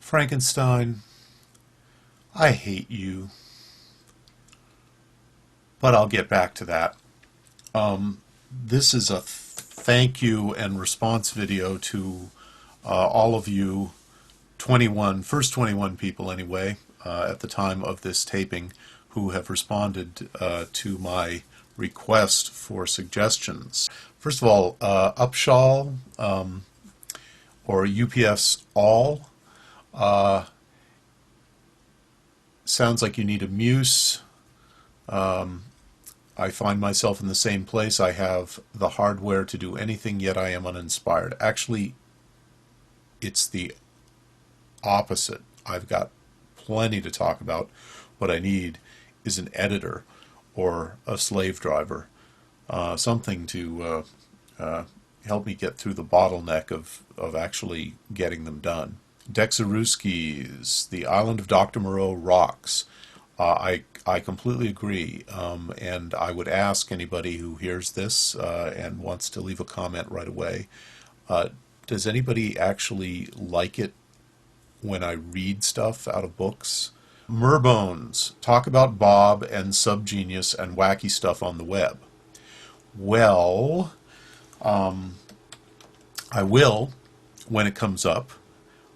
Frankenstein, I hate you, but I'll get back to that. This is a thank you and response video to all of you, first 21 people anyway, at the time of this taping, who have responded to my request for suggestions. First of all, upshall, or UPS all, sounds like you need a muse. I find myself in the same place. I have the hardware to do anything, yet I am uninspired. Actually, it's the opposite. I've got plenty to talk about. What I need is an editor or a slave driver, something to help me get through the bottleneck of actually getting them done. Dexarouskies, the island of Dr. Moreau rocks. I completely agree, and I would ask anybody who hears this and wants to leave a comment right away, does anybody actually like it when I read stuff out of books? Murbones, talk about Bob and subgenius and wacky stuff on the web. Well, I will when it comes up.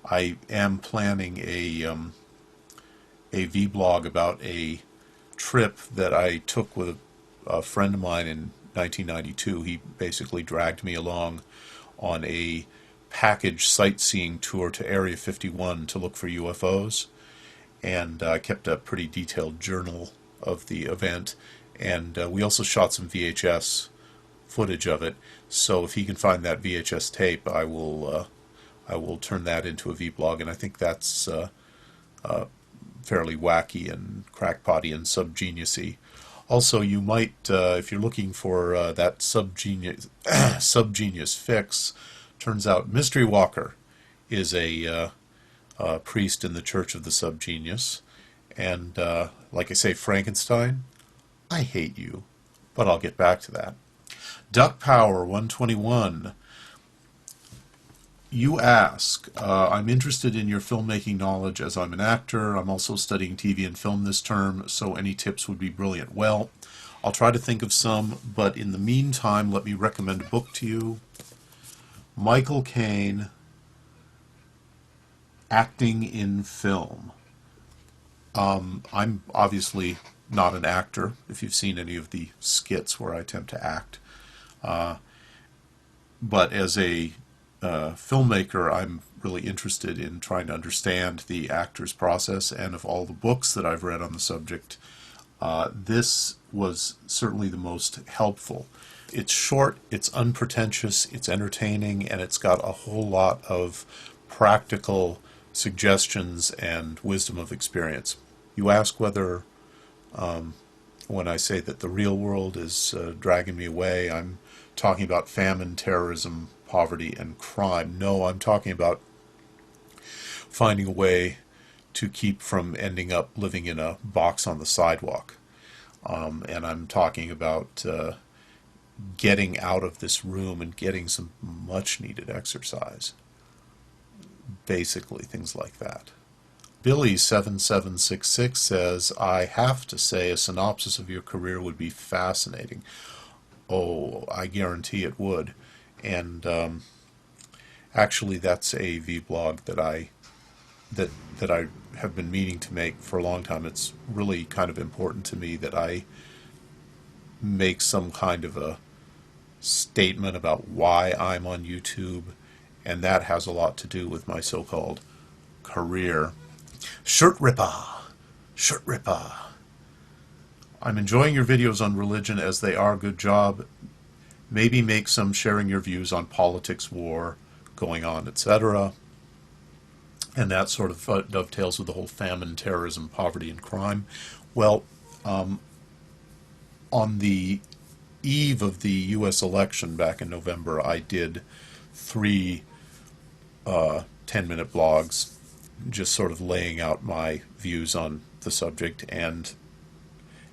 I am planning a vlog about a trip that I took with a friend of mine in 1992. He basically dragged me along on a package sightseeing tour to Area 51 to look for UFOs, and I kept a pretty detailed journal of the event, and we also shot some VHS footage of it. So if he can find that VHS tape, I will turn that into a vlog, and I think that's fairly wacky and crackpotty and subgeniusy. Also, you might, if you're looking for that subgenius fix, turns out mysterywalker is a priest in the Church of the Subgenius, and like I say, Frankenstein, I hate you, but I'll get back to that. Duck Power 121. You ask, I'm interested in your filmmaking knowledge as I'm an actor. I'm also studying TV and film this term, so any tips would be brilliant. Well, I'll try to think of some, but in the meantime, let me recommend a book to you. Michael Caine, Acting in Film. I'm obviously not an actor, if you've seen any of the skits where I attempt to act. But as a filmmaker, I'm really interested in trying to understand the actor's process, and of all the books that I've read on the subject, this was certainly the most helpful. It's short, it's unpretentious, it's entertaining, and it's got a whole lot of practical suggestions and wisdom of experience. You ask whether, when I say that the real world is dragging me away, I'm talking about famine, terrorism, poverty, and crime. No, I'm talking about finding a way to keep from ending up living in a box on the sidewalk. And I'm talking about getting out of this room and getting some much-needed exercise. Basically, things like that. Billy7766 says, I have to say a synopsis of your career would be fascinating. Oh, I guarantee it would. And actually, that's a vlog that I have been meaning to make for a long time. It's really kind of important to me that I make some kind of a statement about why I'm on YouTube, and that has a lot to do with my so-called career. Shirtrippah. I'm enjoying your videos on religion as they are. Good job. Maybe make some sharing your views on politics, war going on, etc. And that sort of dovetails with the whole famine, terrorism, poverty, and crime. Well, on the eve of the U.S. election back in November, I did 3 10-minute blogs just sort of laying out my views on the subject, and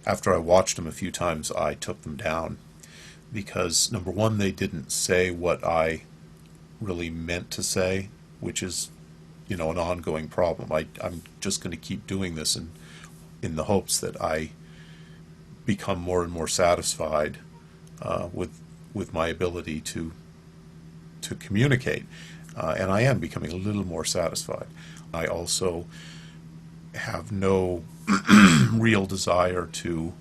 after I watched them a few times, I took them down because, number one, they didn't say what I really meant to say, which is you know, an ongoing problem. I'm just going to keep doing this in the hopes that I become more and more satisfied with my ability to communicate, and I am becoming a little more satisfied. I also have no real desire to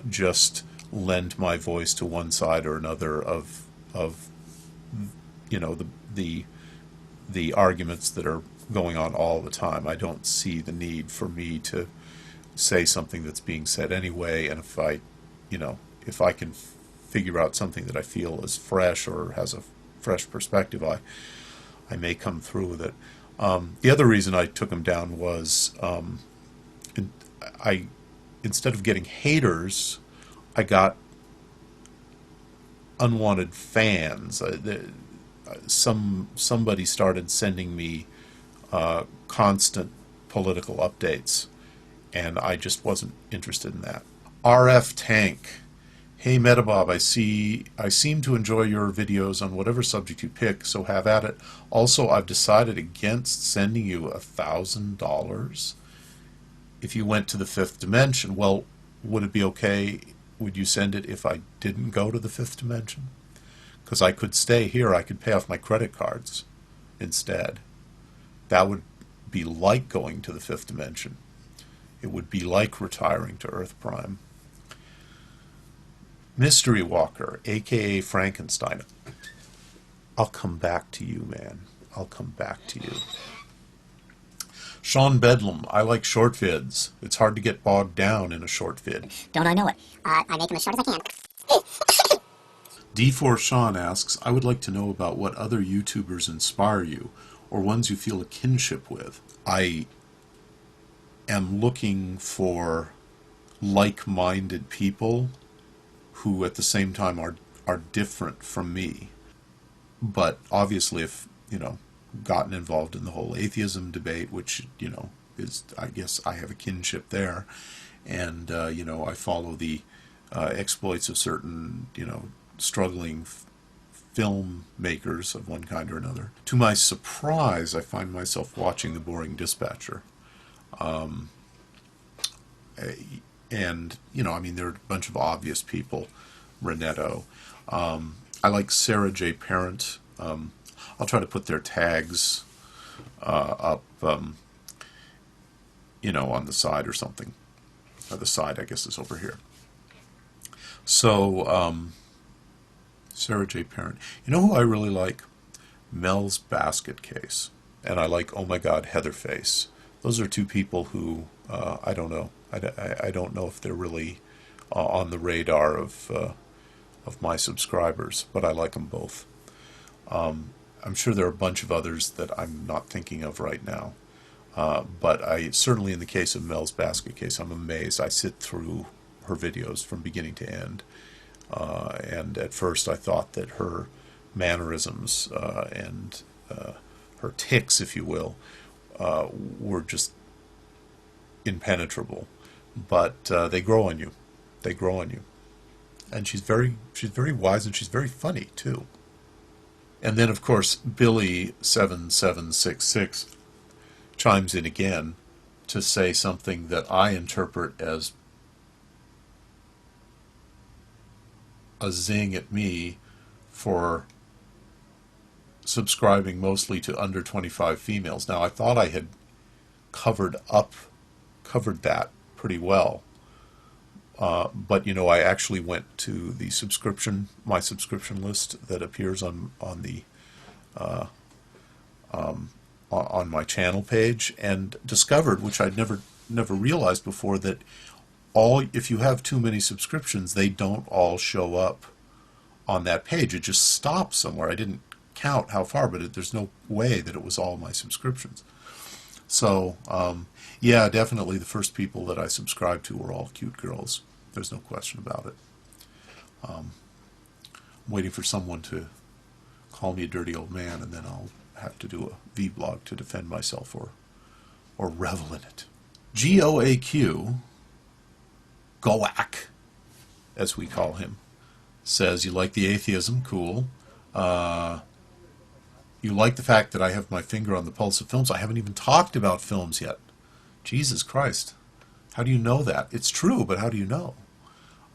just lend my voice to one side or another of you know, the arguments that are going on all the time. I don't see the need for me to say something that's being said anyway, and if I, you know, if I can figure out something that I feel is fresh or has a fresh perspective, I may come through with it. The other reason I took him down was instead of getting haters, I got unwanted fans. Somebody started sending me constant political updates, and I just wasn't interested in that. Rftank. Hey Metabob, I seem to enjoy your videos on whatever subject you pick, so have at it. Also, I've decided against sending you $1,000 if you went to the 5th dimension. Well, would it be okay? Would you send it if I didn't go to the 5th dimension? Because I could stay here, I could pay off my credit cards instead. That would be like going to the 5th dimension. It would be like retiring to Earth Prime. Mysterywalker, aka Frankenstein. I'll come back to you, man. I'll come back to you. SeanbedLam, I like short vids. It's hard to get bogged down in a short vid. Don't I know it? I make them as short as I can. D4Sean asks, I would like to know about what other YouTubers inspire you, or ones you feel a kinship with. I am looking for like-minded people who at the same time are different from me. But obviously, if, you know, gotten involved in the whole atheism debate, which, you know, is, I guess I have a kinship there, and, you know, I follow the exploits of certain, you know, struggling filmmakers of one kind or another. To my surprise, I find myself watching The Boring Dispatcher. And, you know, I mean, there are a bunch of obvious people. Renetto. I like Sarah J. Parent. I'll try to put their tags up, you know, on the side or something. The side, I guess, is over here. So, Sarah J. Parent. You know who I really like? Mel's Basket Case. And I like Oh My God, Heatherface. Those are two people who, I don't know. I don't know if they're really on the radar of my subscribers, but I like them both. I'm sure there are a bunch of others that I'm not thinking of right now. But I certainly, in the case of Mel's Basket Case, I'm amazed. I sit through her videos from beginning to end. And at first I thought that her mannerisms and her tics, if you will, were just impenetrable. But they grow on you. They grow on you. And she's very wise, and she's very funny too. And then, of course, Billy7766 chimes in again to say something that I interpret as a zing at me for subscribing mostly to under 25 females. Now, I thought I had covered that pretty well. But, you know, I actually went to the my subscription list that appears on my channel page, and discovered, which I'd never realized before, that if you have too many subscriptions, they don't all show up on that page. It just stops somewhere. I didn't count how far, but there's no way that it was all my subscriptions. So, yeah, definitely the first people that I subscribed to were all cute girls. There's no question about it. I'm waiting for someone to call me a dirty old man, and then I'll have to do a vlog to defend myself or revel in it. GOAQ, GOAQ, as we call him, says, you like the atheism? Cool. You like the fact that I have my finger on the pulse of films. I haven't even talked about films yet. Jesus Christ. How do you know that? It's true, but how do you know?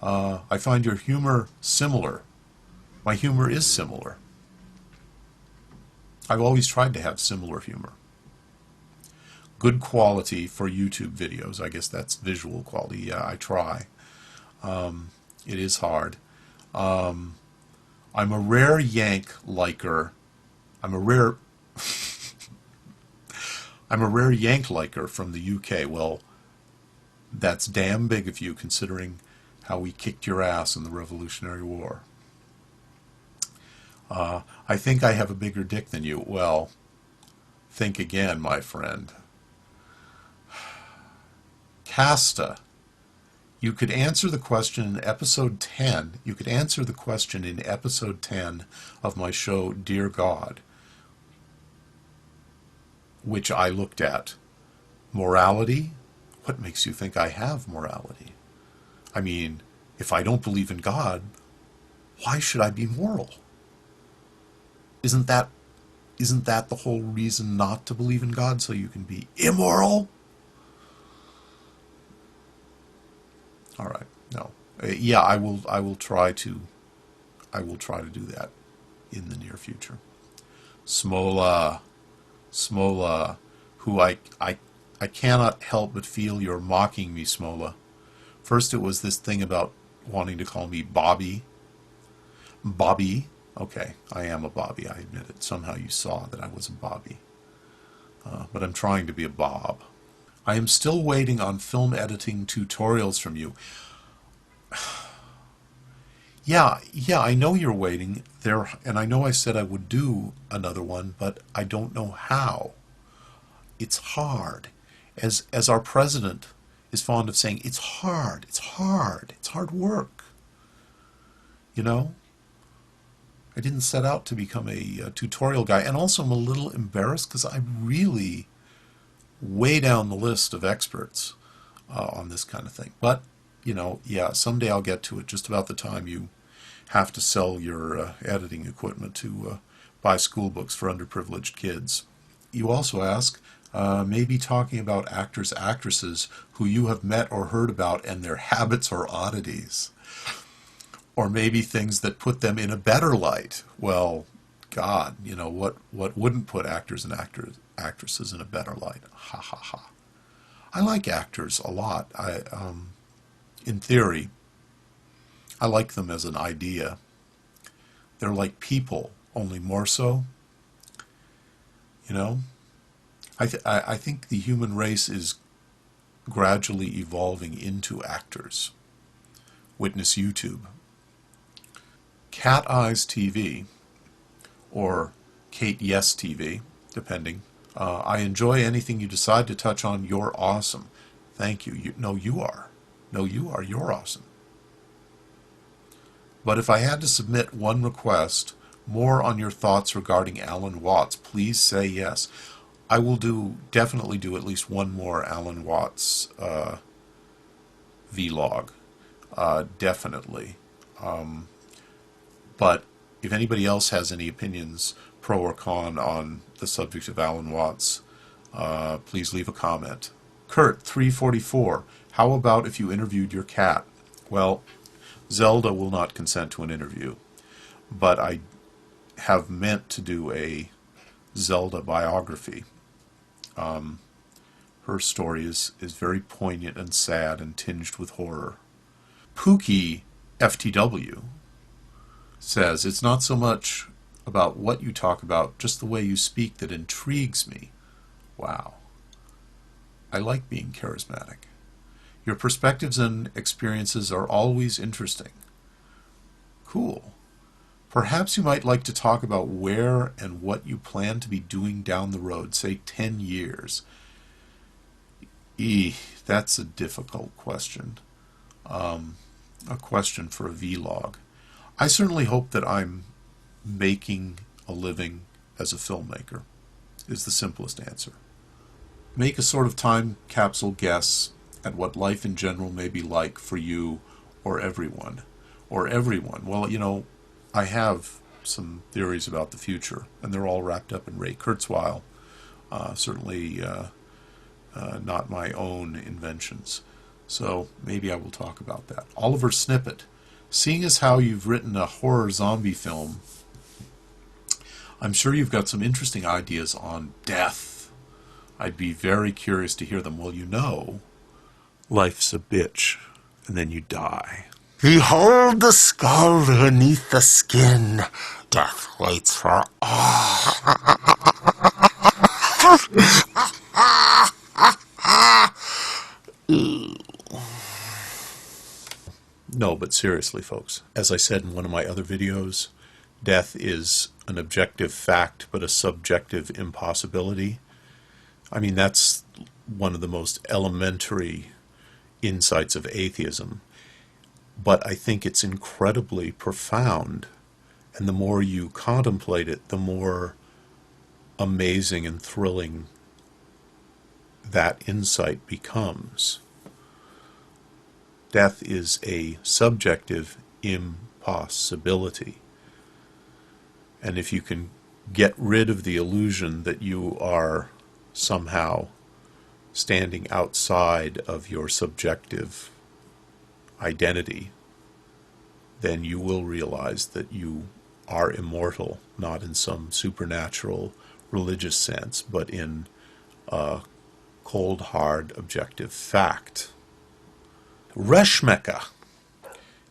I find your humor similar. My humor is similar. I've always tried to have similar humor. Good quality for YouTube videos. I guess that's visual quality. Yeah, I try. It is hard. I'm a rare Yank liker. I'm a rare Yank liker from the UK. Well, that's damn big of you, considering how we kicked your ass in the Revolutionary War. I think I have a bigger dick than you. Well, think again, my friend. Castaa. You could answer the question in episode 10. You could answer the question in episode 10 of my show, Dear God, which I looked at. Morality? What makes you think I have morality? I mean, if I don't believe in God, why should I be moral? Isn't that the whole reason not to believe in God, so you can be immoral? All right. No. Yeah, I will try to do that in the near future. Smola, who I cannot help but feel you're mocking me, Smola. First it was this thing about wanting to call me Bobby. Bobby. Okay, I am a Bobby, I admit it. Somehow you saw that I was a Bobby. But I'm trying to be a Bob. I am still waiting on film editing tutorials from you. Yeah, I know you're waiting there, and I know I said I would do another one, but I don't know how. It's hard. As our president is fond of saying, it's hard, it's hard work. You know? I didn't set out to become a tutorial guy, and also I'm a little embarrassed because I'm really way down the list of experts on this kind of thing. But, you know, yeah, someday I'll get to it, just about the time you have to sell your editing equipment to buy school books for underprivileged kids. You also ask, maybe talking about actors, actresses who you have met or heard about and their habits or oddities. Or maybe things that put them in a better light. Well, God, you know, what wouldn't put actors and actresses in a better light? Ha ha ha. I like actors a lot. In theory, I like them as an idea. They're like people, only more so. You know? I think the human race is gradually evolving into actors. Witness YouTube. cateyesTV, or cateyesTV, depending. I enjoy anything you decide to touch on. You're awesome. Thank you. You are. You're awesome. But if I had to submit one request, more on your thoughts regarding Alan Watts, please say yes. I will definitely do at least one more Alan Watts vlog. Definitely. But if anybody else has any opinions, pro or con, on the subject of Alan Watts, please leave a comment. Kurt344, how about if you interviewed your cat? Well, Zelda will not consent to an interview, but I have meant to do a Zelda biography. Her story is very poignant and sad and tinged with horror. Pookieftw says, it's not so much about what you talk about, just the way you speak that intrigues me. Wow. I like being charismatic. Your perspectives and experiences are always interesting. Cool. Perhaps you might like to talk about where and what you plan to be doing down the road, say 10 years. That's a difficult question. A question for a vlog. I certainly hope that I'm making a living as a filmmaker, is the simplest answer. Make a sort of time capsule guess at what life in general may be like for you or everyone. Well, you know, I have some theories about the future, and they're all wrapped up in Ray Kurzweil. Certainly not my own inventions. So maybe I will talk about that. OliverSnippit, seeing as how you've written a horror zombie film, I'm sure you've got some interesting ideas on death. I'd be very curious to hear them. Well, you know, life's a bitch, and then you die. Behold the skull beneath the skin. Death waits for all. No, but seriously, folks, as I said in one of my other videos, death is an objective fact, but a subjective impossibility. I mean, that's one of the most elementary insights of atheism. But I think it's incredibly profound, and the more you contemplate it, the more amazing and thrilling that insight becomes. Death is a subjective impossibility. And if you can get rid of the illusion that you are somehow standing outside of your subjective identity, then you will realize that you are immortal, not in some supernatural religious sense, but in a cold, hard, objective fact. Reshmecka,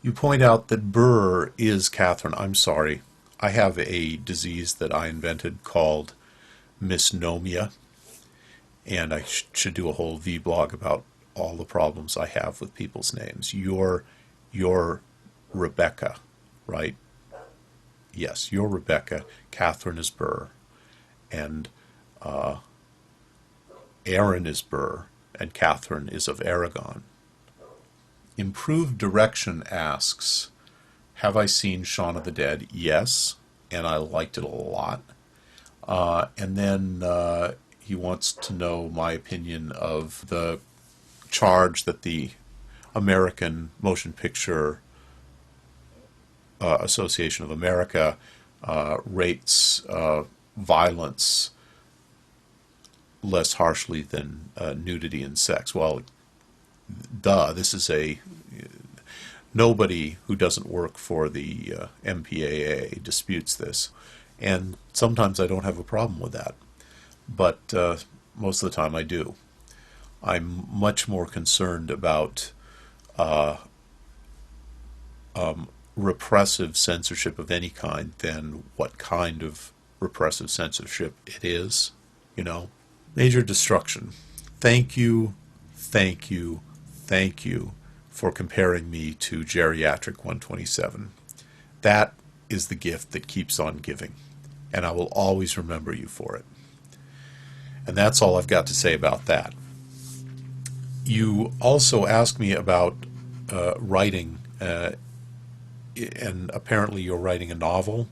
you point out that Burr is Catherine. I'm sorry. I have a disease that I invented called misnomia, and I should do a whole vlog about all the problems I have with people's names. You're Rebecca, right? Yes, you're Rebecca. Catherine is Burr, and Aaron is Burr, and Catherine is of Aragon. MimproveDDirection asks, have I seen Shaun of the Dead? Yes, and I liked it a lot. And then he wants to know my opinion of the charge that the American Motion Picture Association of America rates violence less harshly than nudity and sex. Well, this is nobody who doesn't work for the MPAA disputes this, and sometimes I don't have a problem with that, but most of the time I do. I'm much more concerned about repressive censorship of any kind than what kind of repressive censorship it is, you know. MajorDestruction, thank you for comparing me to Geriatric 127. That is the gift that keeps on giving, and I will always remember you for it. And that's all I've got to say about that. You also asked me about writing, and apparently you're writing a novel.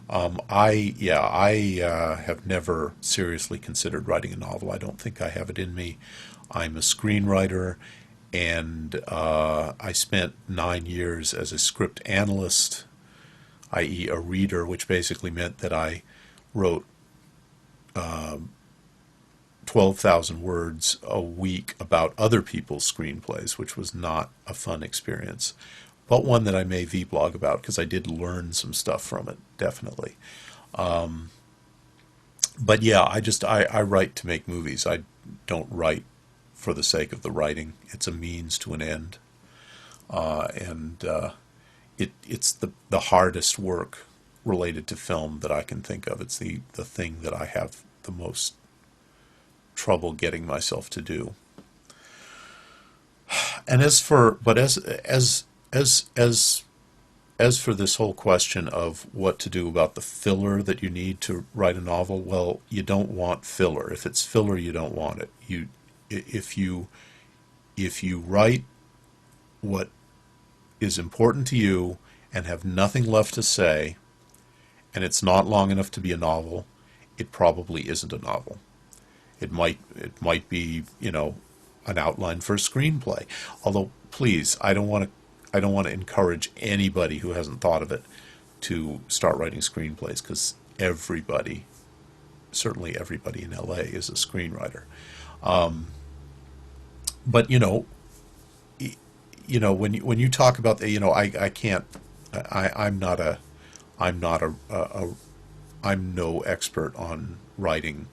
I have never seriously considered writing a novel. I don't think I have it in me. I'm a screenwriter, and I spent 9 years as a script analyst, i.e. a reader, which basically meant that I wrote 12,000 words a week about other people's screenplays, which was not a fun experience, but one that I may vlog about because I did learn some stuff from it, definitely. But yeah, I write to make movies. I don't write for the sake of the writing. It's a means to an end, and it's the hardest work related to film that I can think of. It's the thing that I have the most trouble getting myself to do. And as for this whole question of what to do about the filler that you need to write a novel, well, you don't want filler. If it's filler, you don't want it. If you write what is important to you and have nothing left to say, and it's not long enough to be a novel, it probably isn't a novel. It might be, you know, an outline for a screenplay. Although, please, I don't want to encourage anybody who hasn't thought of it to start writing screenplays, because everybody, certainly everybody in LA, is a screenwriter. But when you talk about the, I can't, I'm not a, I'm no expert on writing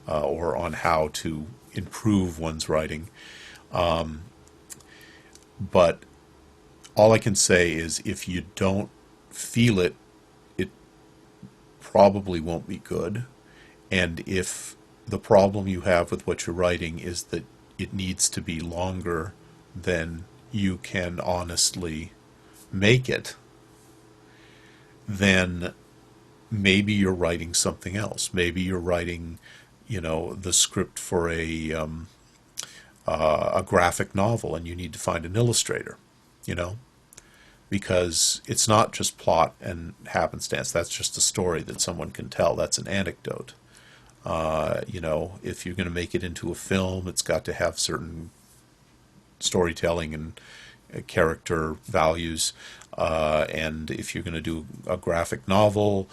or on how to improve one's writing. But all I can say is, if you don't feel it, it probably won't be good. And if the problem you have with what you're writing is that it needs to be longer than you can honestly make it, then maybe you're writing something else. Maybe you're writing, the script for a graphic novel, and you need to find an illustrator, because it's not just plot and happenstance. That's just a story that someone can tell. That's an anecdote. If you're going to make it into a film, it's got to have certain storytelling and character values. And if you're going to do a graphic novel,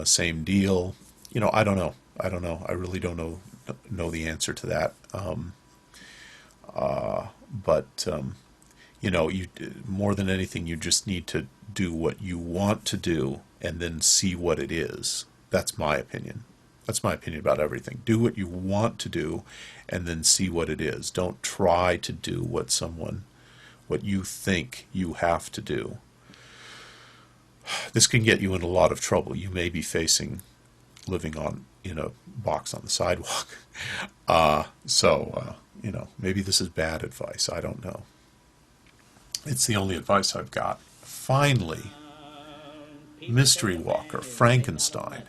same deal. I don't know. I really don't know the answer to that. But you, more than anything, you just need to do what you want to do and then see what it is. That's my opinion. That's my opinion about everything. Do what you want to do and then see what it is. Don't try to do what you think you have to do. This can get you in a lot of trouble. You may be facing living on a box on the sidewalk. Maybe this is bad advice. I don't know. It's the only advice I've got. Finally, Mystery Walker, Frankenstein.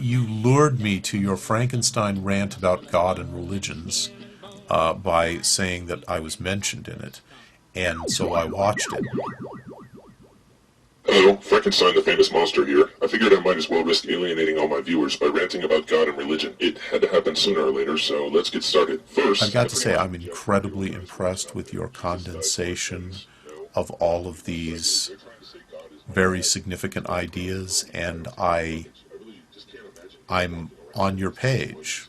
You lured me to your Frankenstein rant about God and religions by saying that I was mentioned in it, and so I watched it. Hello, Frankenstein the famous monster here. I figured I might as well risk alienating all my viewers by ranting about God and religion. It had to happen sooner or later, so let's get started. First, I've got to say, I'm incredibly impressed with your condensation of all of these very significant ideas, and I'm on your page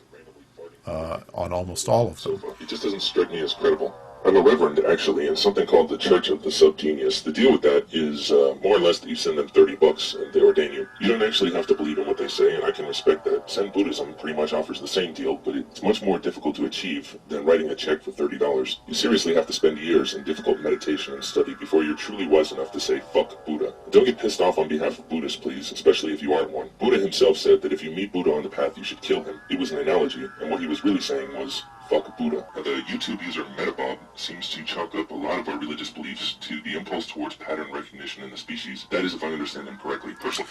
on almost all of them. It just doesn't strike me as credible. I'm a reverend, actually, in something called the Church of the Subgenius. The deal with that is more or less that you send them $30 and they ordain you. You don't actually have to believe in what they say, and I can respect that. Zen Buddhism pretty much offers the same deal, but it's much more difficult to achieve than writing a check for $30. You seriously have to spend years in difficult meditation and study before you're truly wise enough to say, fuck Buddha. Don't get pissed off on behalf of Buddhists, please, especially if you aren't one. Buddha himself said that if you meet Buddha on the path, you should kill him. It was an analogy, and what he was really saying was, fuck Buddha. And the YouTube user Metabob seems to chalk up a lot of our religious beliefs to the impulse towards pattern recognition in the species. That is, if I understand him correctly. Personally,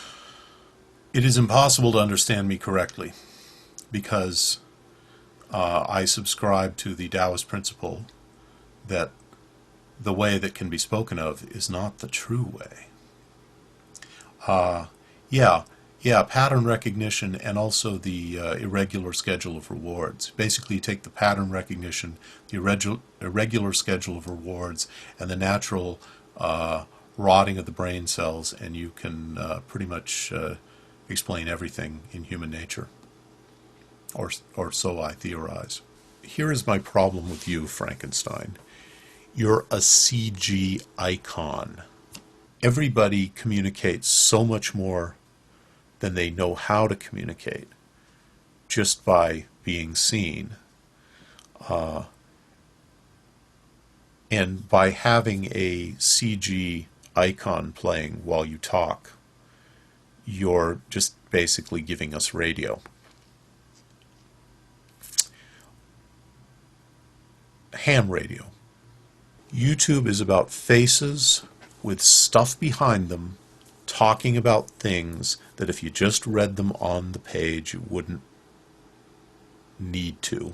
it is impossible to understand me correctly, because I subscribe to the Taoist principle that the way that can be spoken of is not the true way. Yeah, pattern recognition and also the irregular schedule of rewards. Basically, you take the pattern recognition, the irregular schedule of rewards, and the natural rotting of the brain cells, and you can pretty much explain everything in human nature. Or so I theorize. Here is my problem with you, Frankenstein. You're a CG icon. Everybody communicates so much more than they know how to communicate just by being seen. And by having a CG icon playing while you talk, you're just basically giving us radio. Ham radio. YouTube is about faces with stuff behind them talking about things that if you just read them on the page, you wouldn't need to.